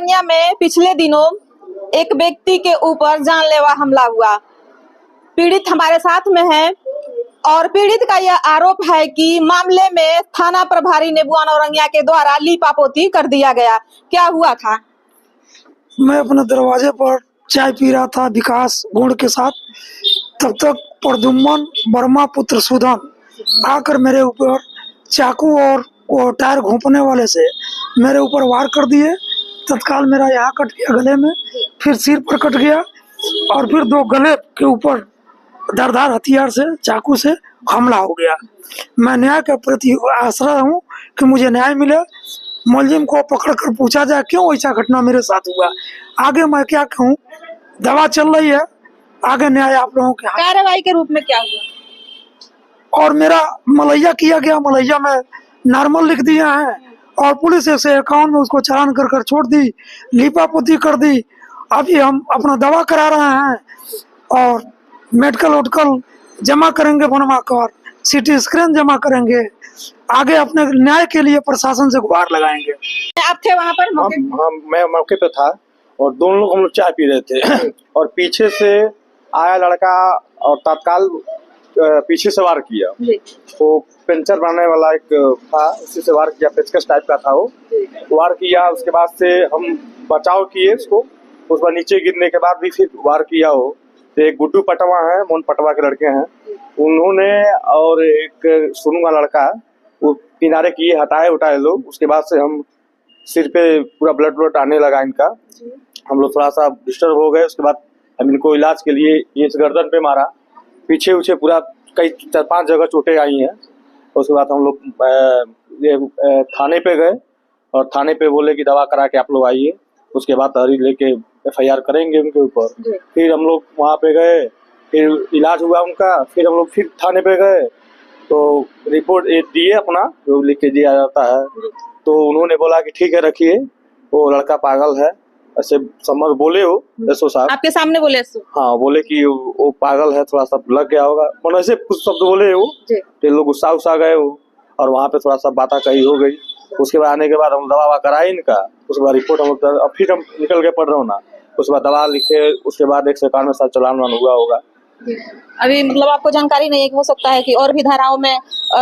औरंगिया में पिछले दिनों एक व्यक्ति के ऊपर जानलेवा हमला हुआ। पीड़ित हमारे साथ में है और पीड़ित का यह आरोप है कि मामले में थाना प्रभारी नेबुआन औरंगिया के द्वारा लीपापोती कर दिया गया। क्या हुआ था? मैं अपने दरवाजे पर चाय पी रहा था विकास गुण के साथ, तब तक प्रद्युम्न वर्मा पुत्र सुधन आकर मेरे ऊपर चाकू और वो टायर घोंपने वाले से मेरे ऊपर वार कर दिए। तत्काल मेरा यहाँ कट गया गले में, फिर सिर पर कट गया और फिर दो गले के ऊपर धारदार हथियार से चाकू से हमला हो गया। मैं न्याय के प्रति आश्रय हूँ कि मुझे न्याय मिले। मुलजिम को पकड़कर पूछा जाए क्यों ऐसा घटना मेरे साथ हुआ। आगे मैं क्या कहूँ, दवा चल रही है, आगे न्याय आप लोगों के हाथ। कार्रवाई के रूप में क्या हुआ? और मेरा मलैया किया गया, मलैया में नॉर्मल लिख दिया है और पुलिस से अकाउंट में उसको चालान कर कर छोड़ दी, लीपापोती कर दी। अभी हम अपना दवा करा रहे हैं और मेडिकल वोडकल जमा करेंगे, बनवा कर सिटी स्कैन जमा करेंगे। आगे अपने न्याय के लिए प्रशासन से गुहार लगाएंगे। आप थे वहाँ पर? मैं मौके पे था और दोनों लोग हम लोग चाय पी रहे थे और पीछे से आया लड़का और तत्काल पीछे से वार किया। वो पंचर बनाने वाला एक था, उसी से वार किया, पेचकस टाइप का था वो। वार किया, उसके बाद से हम बचाव किए उसको, उस पर नीचे गिरने के बाद भी फिर वार किया हो। तो एक गुड्डू पटवा है, मोहन पटवा के लड़के हैं, उन्होंने और एक सुनू का लड़का वो किनारे किए, हटाए उठाए लोग। उसके बाद से हम सिर पे पूरा ब्लड आने लगा इनका, हम लोग थोड़ा सा डिस्टर्ब हो गए। उसके बाद हम इनको इलाज के लिए इस गर्दन पे मारा, पीछे उछे पूरा कई 4-5 जगह चोटें आई हैं। उसके बाद हम लोग थाने पे गए और थाने पे बोले कि दवा करा के आप लोग आइए, उसके बाद तहरीर लेके FIR करेंगे उनके ऊपर। फिर हम लोग वहाँ पे गए, फिर इलाज हुआ उनका, फिर हम लोग फिर थाने पे गए तो रिपोर्ट दिए अपना जो लिख के दिया जाता है। तो उन्होंने बोला कि ठीक है रखिए, वो लड़का पागल है, ऐसे समझ बोले हो एसओ साहब आपके सामने बोले? हाँ, बोले कि वो पागल है, थोड़ा सा लग गया होगा, मतलब ऐसे कुछ शब्द बोले वो। तो लोग गुस्सा उस्सा गए हो और वहाँ पे थोड़ा सा बाता कही हो गई। उसके बाद आने के बाद हम दवा कराए इनका, उसके बाद रिपोर्ट हम फिर हम निकल के पढ़ रहे हो ना, उसके बाद दवा लिखे, उसके बाद 151 साल चलान हुआ होगा। अभी मतलब आपको जानकारी नहीं है कि हो सकता है कि और भी धाराओं में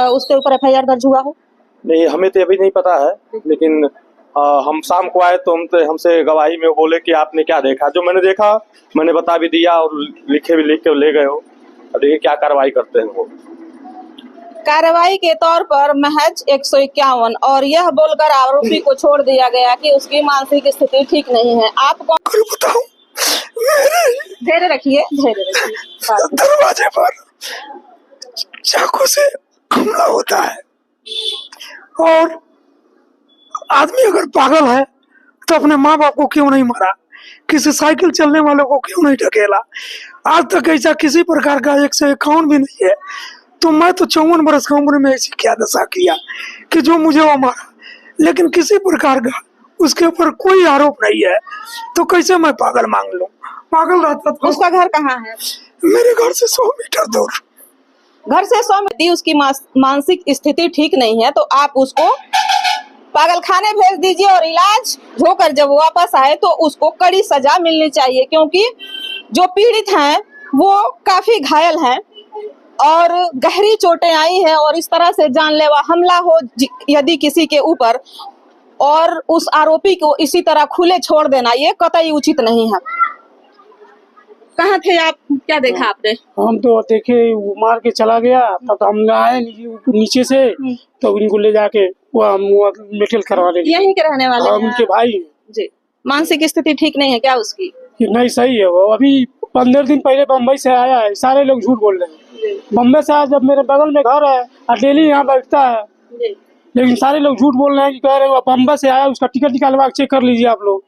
उसके ऊपर FIR दर्ज हुआ हो? नहीं, हमें तो अभी नहीं पता है, लेकिन हम शाम को आए तो हमसे गवाही में बोले कि आपने क्या देखा। जो मैंने देखा मैंने बता भी दिया और लिख के ले गए हो। अब देखिए क्या कार्रवाई करते हैं वो। कार्रवाई के तौर पर महज 151 और यह बोलकर आरोपी को छोड़ दिया गया कि उसकी मानसिक स्थिति ठीक नहीं है। आप कौन बताऊं, धैर्य रखिए, धैर्य रखिए। दरवाजे पर चाकू से हमला होता है और आदमी अगर पागल है तो अपने माँ बाप को क्यों नहीं मारा, किसी साइकिल चलने वालों को क्यों नहीं ढकेला। आज तक ऐसा किसी प्रकार का 151 भी नहीं है। तो मैं तो 54 वर्ष की उम्र में ऐसी क्या दशा किया कि जो मुझे वो मारा, लेकिन किसी प्रकार का उसके ऊपर कोई आरोप नहीं है, तो कैसे मैं पागल मांग लूं। पागल रहता तो। उसका घर कहाँ है? मेरे घर से 100 मीटर दूर। घर से 100 मीटर। उसकी मानसिक स्थिति ठीक नहीं है तो आप उसको पागल खाने भेज दीजिए और इलाज होकर जब वापस आए तो उसको कड़ी सजा मिलनी चाहिए, क्योंकि जो पीड़ित हैं वो काफी घायल हैं और गहरी चोटें आई हैं और इस तरह से जानलेवा हमला हो यदि किसी के ऊपर और उस आरोपी को इसी तरह खुले छोड़ देना ये कतई उचित नहीं है। कहाँ थे आप? क्या देखा आपने? हम तो देखे वो मार के चला गया, तब हम आए नीचे से तो इनको ले जाके वो मेडिकल करवा ले। यहीं के रहने वाले हैं? उनके भाई जी। मानसिक स्थिति ठीक नहीं है क्या उसकी? नहीं, सही है वो। अभी 15 दिन पहले बम्बई से आया है। सारे लोग झूठ बोल रहे हैं। बम्बई से आया, जब मेरे बगल में घर है और डेली यहाँ बैठता है, लेकिन सारे लोग झूठ बोल रहे हैं कि कह रहे हैं बम्बई से आया, उसका टिकट निकालवा चेक कर लीजिए आप लोग।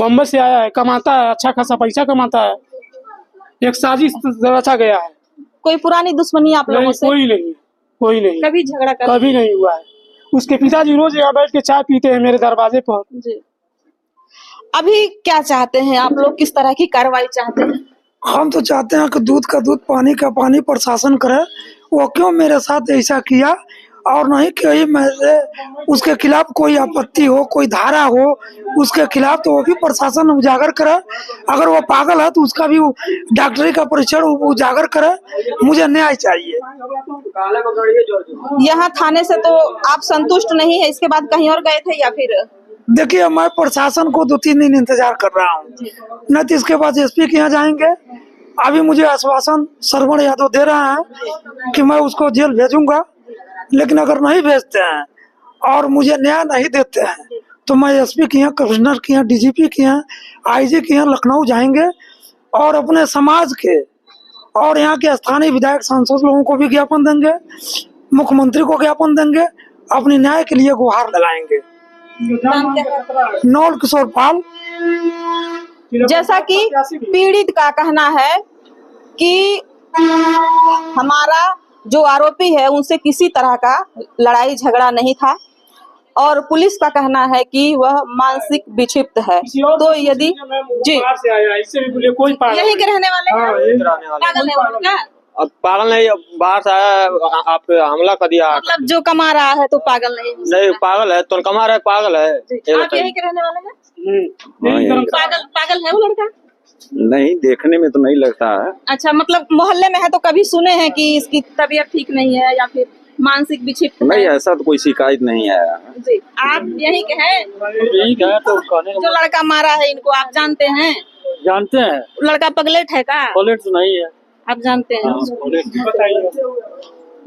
बम्बई से आया है, कमाता है, अच्छा खासा पैसा कमाता है। एक साजिश रचा गया है। कोई पुरानी दुश्मनी आप लोगों से? कोई नहीं। कभी झगड़ा कभी नहीं हुआ है। उसके पिताजी रोज यहाँ बैठ के चाय पीते हैं मेरे दरवाजे पर। जी। अभी क्या चाहते हैं आप लोग, किस तरह की कार्रवाई चाहते हैं? हम तो चाहते हैं कि दूध का दूध पानी का पानी प्रशासन करे। वो क्यों मेरे साथ ऐसा किया और नहीं कहीं मेरे उसके खिलाफ कोई आपत्ति हो, कोई धारा हो उसके खिलाफ, तो वो भी प्रशासन उजागर करे। अगर वो पागल है तो उसका भी डॉक्टरी का परीक्षण उजागर करे। मुझे न्याय चाहिए। यहाँ थाने से तो आप संतुष्ट नहीं है, इसके बाद कहीं और गए थे या फिर? देखिए, मैं प्रशासन को 2-3 दिन इंतजार कर रहा हूँ, नहीं तो इसके बाद एसपी के यहाँ जाएंगे। अभी मुझे आश्वासन श्रवण यादव दे रहा है कि मैं उसको जेल भेजूंगा, लेकिन अगर नहीं भेजते हैं और मुझे न्याय नहीं देते हैं तो मैं एसपी के यहाँ, कमिश्नर के यहाँ, डीजीपी के यहाँ, आईजी के यहाँ लखनऊ जाएंगे और अपने समाज के और यहाँ के स्थानीय विधायक सांसद लोगों को भी ज्ञापन देंगे, मुख्यमंत्री को ज्ञापन देंगे, अपने न्याय के लिए गुहार लगाएंगे। नौल किशोर पाल। जैसा कि पीड़ित का कहना है कि हमारा जो आरोपी है उनसे किसी तरह का लड़ाई झगड़ा नहीं था और पुलिस का कहना है कि वह मानसिक विक्षिप्त है। तो यदि जी कोई यही के रहने वाले हैं, पागल है वो क्या? अब पागल नहीं, अब बाहर से आया, आप पे हमला कर दिया। मतलब जो कमा रहा है तो पागल नहीं पागल है तो कमा रहा है, पागल है। आप यही के रहने वाले हैं? पागल है वो लड़का? नहीं, देखने में तो नहीं लगता है। अच्छा, मतलब मोहल्ले में है तो कभी सुने हैं कि इसकी तबीयत ठीक नहीं है या फिर मानसिक विक्षिप्त नहीं, है? ऐसा तो कोई शिकायत नहीं आया। जी, आप यही के हैं? यही कहा तो जो लड़का मारा है इनको आप जानते हैं? जानते हैं। लड़का पगलेट है का? पगलेट तो नहीं है, आप जानते हैं?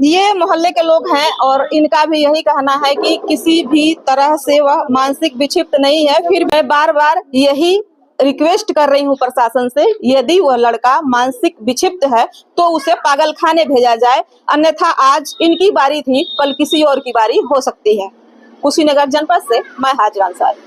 ये मोहल्ले के लोग हैं और इनका भी यही कहना है कि किसी भी तरह से वह मानसिक विक्षिप्त नहीं है। फिर मैं बार बार यही रिक्वेस्ट कर रही हूँ प्रशासन से, यदि वह लड़का मानसिक विक्षिप्त है तो उसे पागलखाने भेजा जाए, अन्यथा आज इनकी बारी थी, कल किसी और की बारी हो सकती है। कुशीनगर जनपद से मैं हाजिर अंसारी।